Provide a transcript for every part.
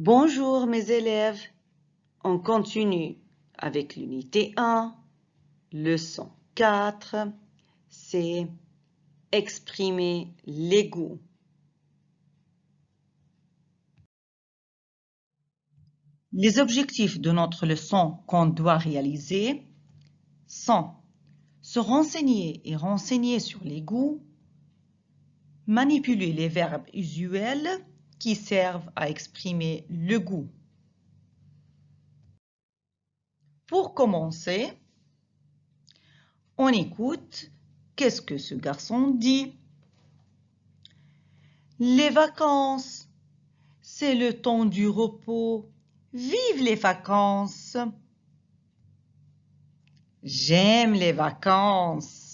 Bonjour mes élèves, on continue avec l'unité 1, leçon 4, c'est exprimer les goûts. Les objectifs de notre leçon qu'on doit réaliser sont se renseigner et renseigner sur les goûts, manipuler les verbes usuels qui servent à exprimer le goût. Pour commencer, on écoute qu'est-ce que ce garçon dit. Les vacances, c'est le temps du repos. Vive les vacances! J'aime les vacances.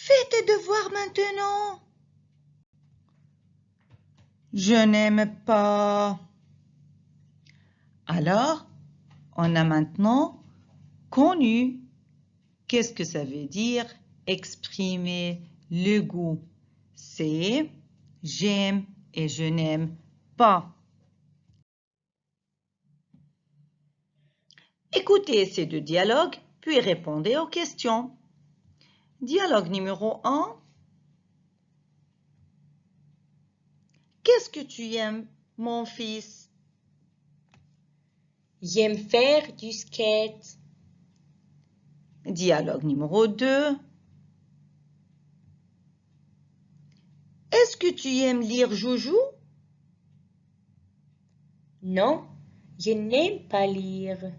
Fais tes devoirs maintenant. Je n'aime pas. Alors, on a maintenant connu qu'est-ce que ça veut dire exprimer le goût. C'est j'aime et je n'aime pas. Écoutez ces deux dialogues, puis répondez aux questions. Dialogue numéro 1. Qu'est-ce que tu aimes, mon fils? J'aime faire du skate. Dialogue numéro 2. Est-ce que tu aimes lire Joujou? Non, je n'aime pas lire.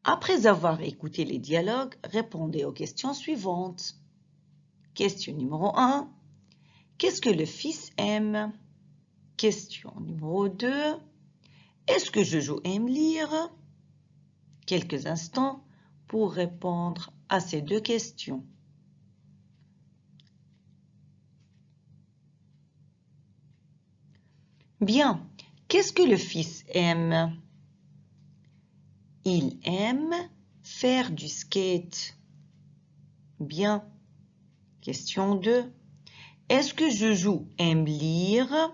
Après avoir écouté les dialogues, répondez aux questions suivantes. Question numéro 1. Qu'est-ce que le fils aime? Question numéro 2. Est-ce que Joujou aime lire? Quelques instants pour répondre à ces deux questions. Bien, qu'est-ce que le fils aime? Il aime faire du skate. Bien. Question 2. Est-ce que Joujou aime lire?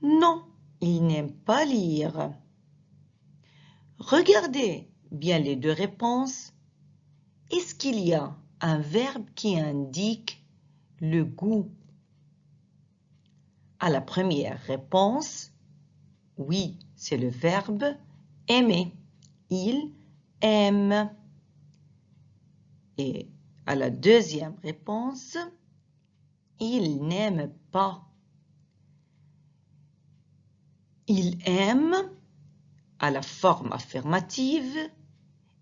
Non, il n'aime pas lire. Regardez bien les deux réponses. Est-ce qu'il y a un verbe qui indique le goût? À la première réponse, oui, c'est le verbe aimer. Il aime. Et à la deuxième réponse, il n'aime pas. Il aime à la forme affirmative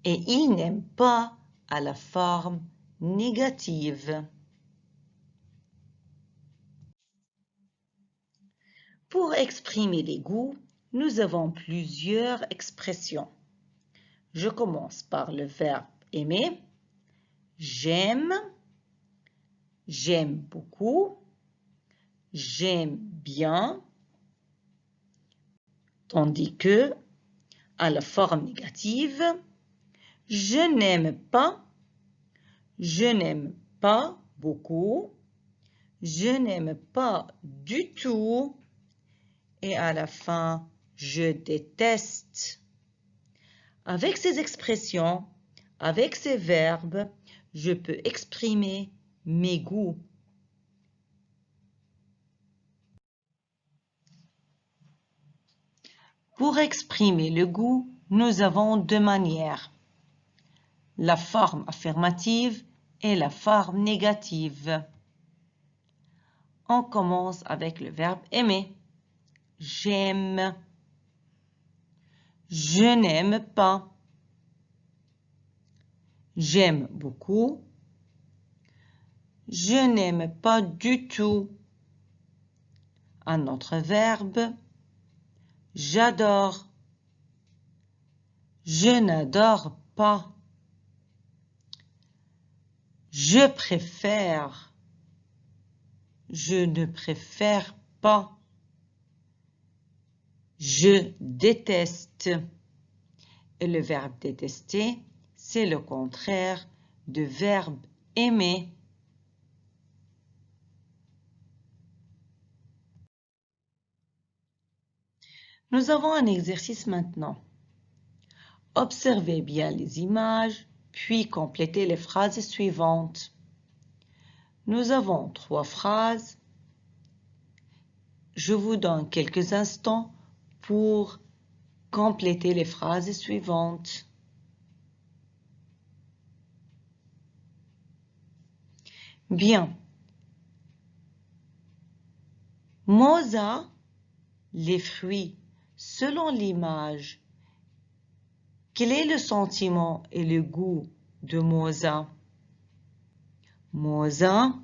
et il n'aime pas à la forme négative. Pour exprimer les goûts, nous avons plusieurs expressions. Je commence par le verbe aimer. J'aime, j'aime beaucoup, j'aime bien, tandis que, à la forme négative, je n'aime pas beaucoup, je n'aime pas du tout, et à la fin, je déteste. Avec ces expressions, avec ces verbes, je peux exprimer mes goûts. Pour exprimer le goût, nous avons deux manières. La forme affirmative et la forme négative. On commence avec le verbe aimer. J'aime. Je n'aime pas. J'aime beaucoup. Je n'aime pas du tout. Un autre verbe. J'adore. Je n'adore pas. Je préfère. Je ne préfère pas. Je déteste. Et le verbe détester, c'est le contraire de verbe aimer. Nous avons un exercice maintenant. Observez bien les images, puis complétez les phrases suivantes. Nous avons 3 phrases. Je vous donne quelques instants pour compléter les phrases suivantes. Bien. Moza, les fruits, selon l'image. Quel est le sentiment et le goût de Moza? Moza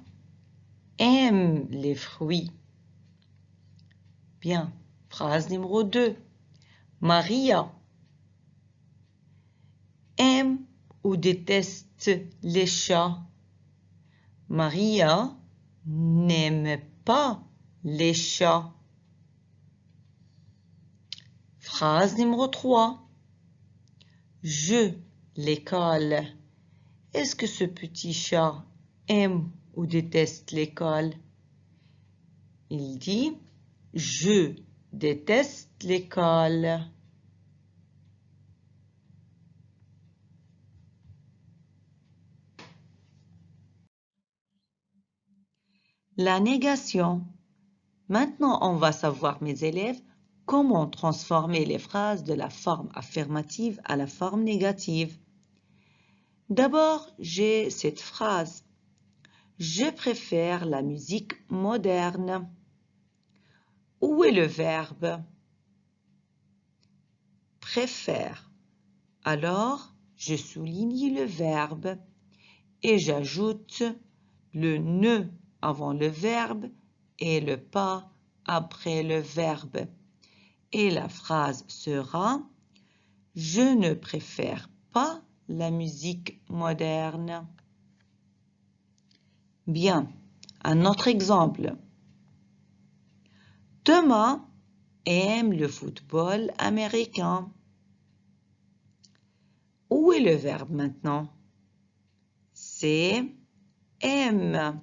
aime les fruits. Bien. Phrase numéro 2. Maria aime ou déteste les chats. Maria n'aime pas les chats. Phrase numéro 3. Je, l'école. Est-ce que ce petit chat aime ou déteste l'école? Il dit, je déteste l'école. La négation. Maintenant, on va savoir, mes élèves, comment transformer les phrases de la forme affirmative à la forme négative. D'abord, j'ai cette phrase. Je préfère la musique moderne. Où est le verbe? Préfère. Alors, je souligne le verbe et j'ajoute le ne avant le verbe et le pas après le verbe. Et la phrase sera « Je ne préfère pas la musique moderne ». Bien, un autre exemple. Thomas aime le football américain. Où est le verbe maintenant? C'est aime.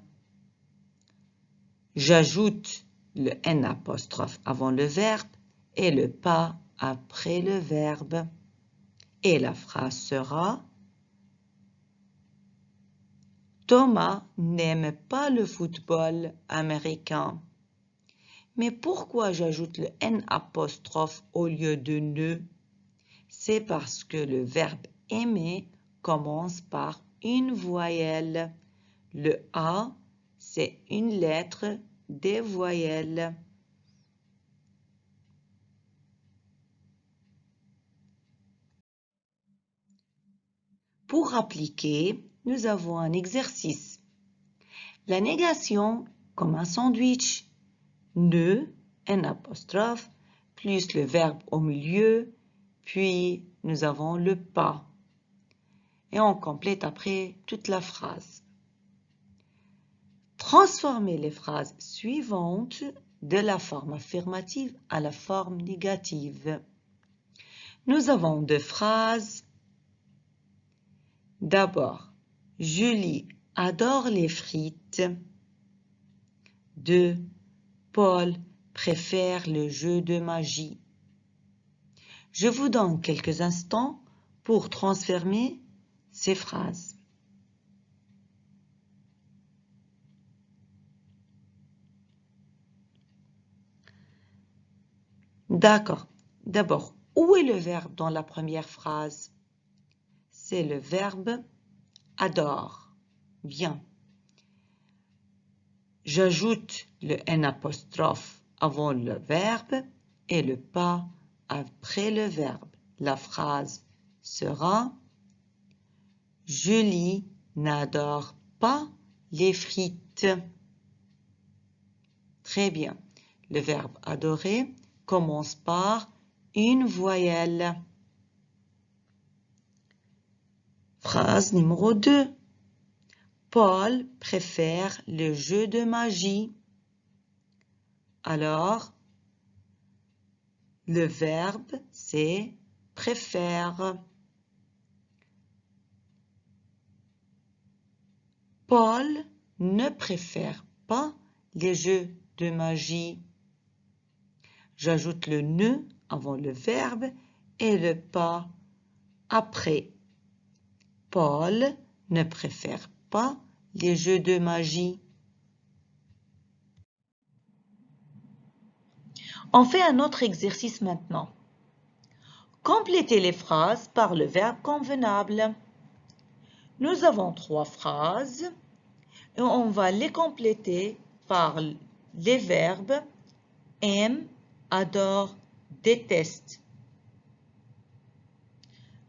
J'ajoute le N apostrophe avant le verbe et le pas après le verbe. Et la phrase sera Thomas n'aime pas le football américain. Mais pourquoi j'ajoute le N apostrophe au lieu de ne? C'est parce que le verbe aimer commence par une voyelle. Le A, c'est une lettre des voyelles. Pour appliquer, nous avons un exercice. La négation comme un sandwich. Ne, N apostrophe, plus le verbe au milieu, puis nous avons le pas. Et on complète après toute la phrase. Transformez les phrases suivantes de la forme affirmative à la forme négative. Nous avons 2 phrases. D'abord, Julie adore les frites. 2. Paul préfère le jeu de magie. Je vous donne quelques instants pour transformer ces phrases. D'accord. D'abord, où est le verbe dans la première phrase? C'est le verbe adore. Bien. J'ajoute le N apostrophe avant le verbe et le pas après le verbe. La phrase sera Julie n'adore pas les frites. Très bien. Le verbe adorer commence par une voyelle. Phrase numéro 2. Paul préfère le jeu de magie. Alors, le verbe, c'est préfère. Paul ne préfère pas les jeux de magie. J'ajoute le ne avant le verbe et le pas après. Paul ne préfère pas les jeux de magie. On fait un autre exercice maintenant. Complétez les phrases par le verbe convenable. Nous avons 3 phrases et on va les compléter par les verbes aime, adore, déteste.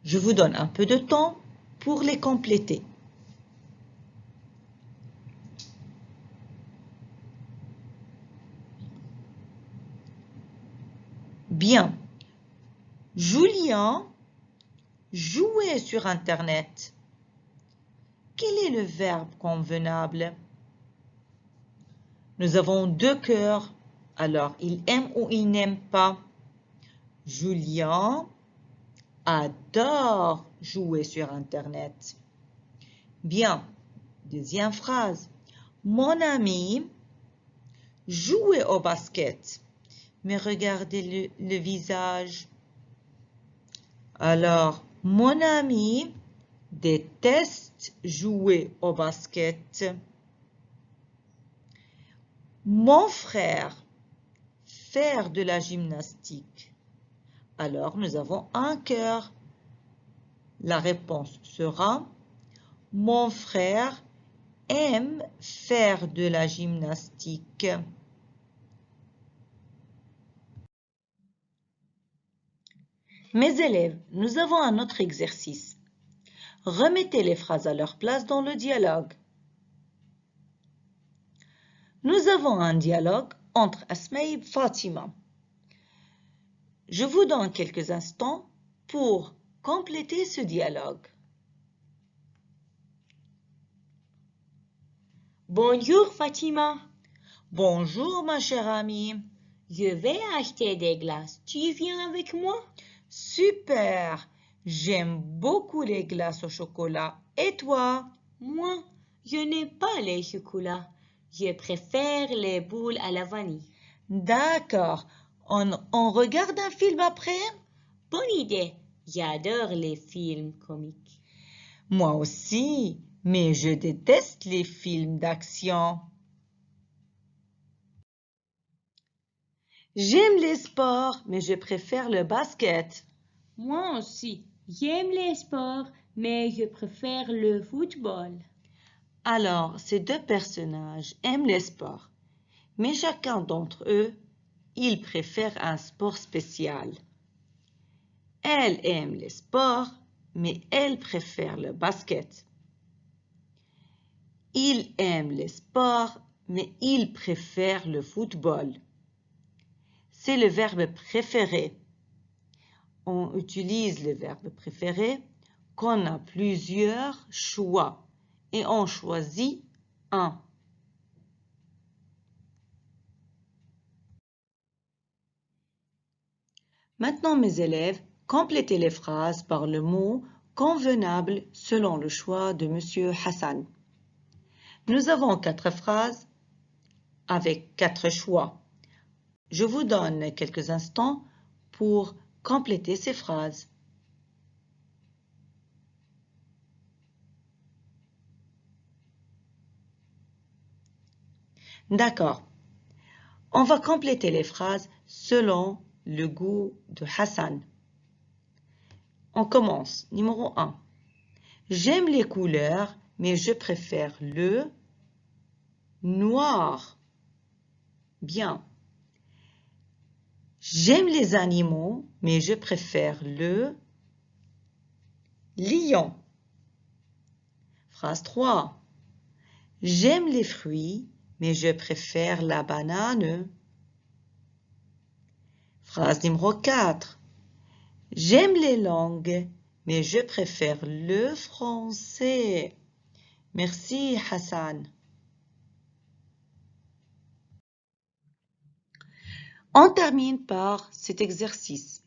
Je vous donne un peu de temps pour les compléter. Bien. Julien jouait sur Internet. Quel est le verbe convenable? Nous avons 2 cœurs. Alors, il aime ou il n'aime pas? Julien adore jouer sur Internet. Bien. Deuxième phrase. Mon ami jouait au basket. Mais regardez le visage. Alors, mon ami déteste jouer au basket. Mon frère faire de la gymnastique. Alors, nous avons un cœur. La réponse sera mon frère aime faire de la gymnastique. Mes élèves, nous avons un autre exercice. Remettez les phrases à leur place dans le dialogue. Nous avons un dialogue entre Asma et Fatima. Je vous donne quelques instants pour compléter ce dialogue. Bonjour Fatima. Bonjour ma chère amie. Je vais acheter des glaces. Tu viens avec moi? Super. J'aime beaucoup les glaces au chocolat. Et toi? Moi, je n'aime pas les chocolats. Je préfère les boules à la vanille. D'accord. On regarde un film après? Bonne idée. J'adore les films comiques. Moi aussi, mais je déteste les films d'action. J'aime les sports, mais je préfère le basket. Moi aussi. J'aime les sports, mais je préfère le football. Alors, ces 2 personnages aiment les sports, mais chacun d'entre eux, il préfère un sport spécial. Elle aime les sports, mais elle préfère le basket. Il aime les sports, mais il préfère le football. C'est le verbe préféré. On utilise le verbe préféré quand on a plusieurs choix et on choisit un. Maintenant, mes élèves, complétez les phrases par le mot convenable selon le choix de M. Hassan. Nous avons 4 phrases avec 4 choix. Je vous donne quelques instants pour compléter ces phrases. D'accord. On va compléter les phrases selon le goût de Hassan. On commence. Numéro 1. J'aime les couleurs, mais je préfère le noir. Bien. J'aime les animaux, mais je préfère le lion. Phrase 3. J'aime les fruits, mais je préfère la banane. Phrase numéro 4. J'aime les langues, mais je préfère le français. Merci Hassan. On termine par cet exercice.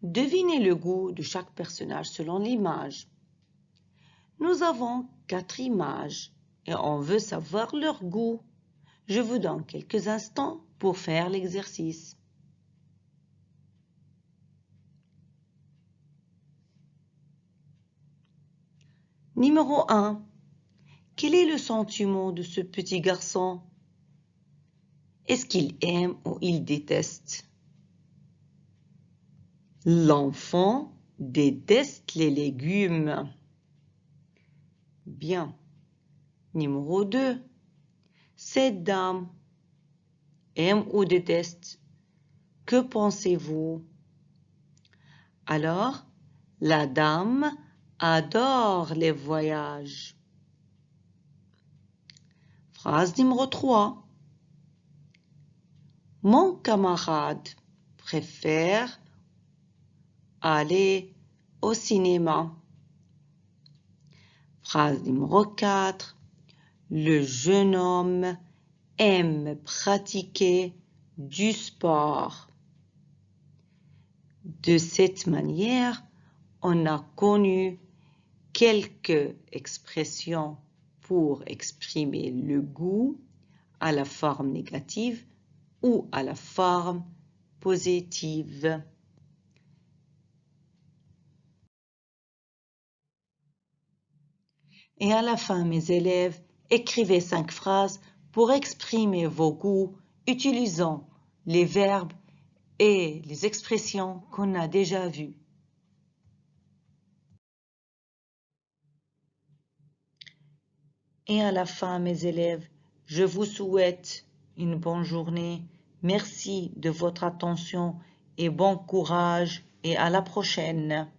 Devinez le goût de chaque personnage selon l'image. Nous avons 4 images et on veut savoir leur goût. Je vous donne quelques instants pour faire l'exercice. Numéro 1. Quel est le sentiment de ce petit garçon? Est-ce qu'il aime ou il déteste? L'enfant déteste les légumes. Bien. Numéro 2. Cette dame aime ou déteste? Que pensez-vous? Alors, la dame adore les voyages. Phrase numéro 3. Mon camarade préfère aller au cinéma. Phrase numéro 4. Le jeune homme aime pratiquer du sport. De cette manière, on a connu quelques expressions pour exprimer le goût à la forme négative ou à la forme positive. Et à la fin, mes élèves, écrivez 5 phrases pour exprimer vos goûts utilisant les verbes et les expressions qu'on a déjà vues. Et à la fin, mes élèves, je vous souhaite une bonne journée. Merci de votre attention et bon courage et à la prochaine.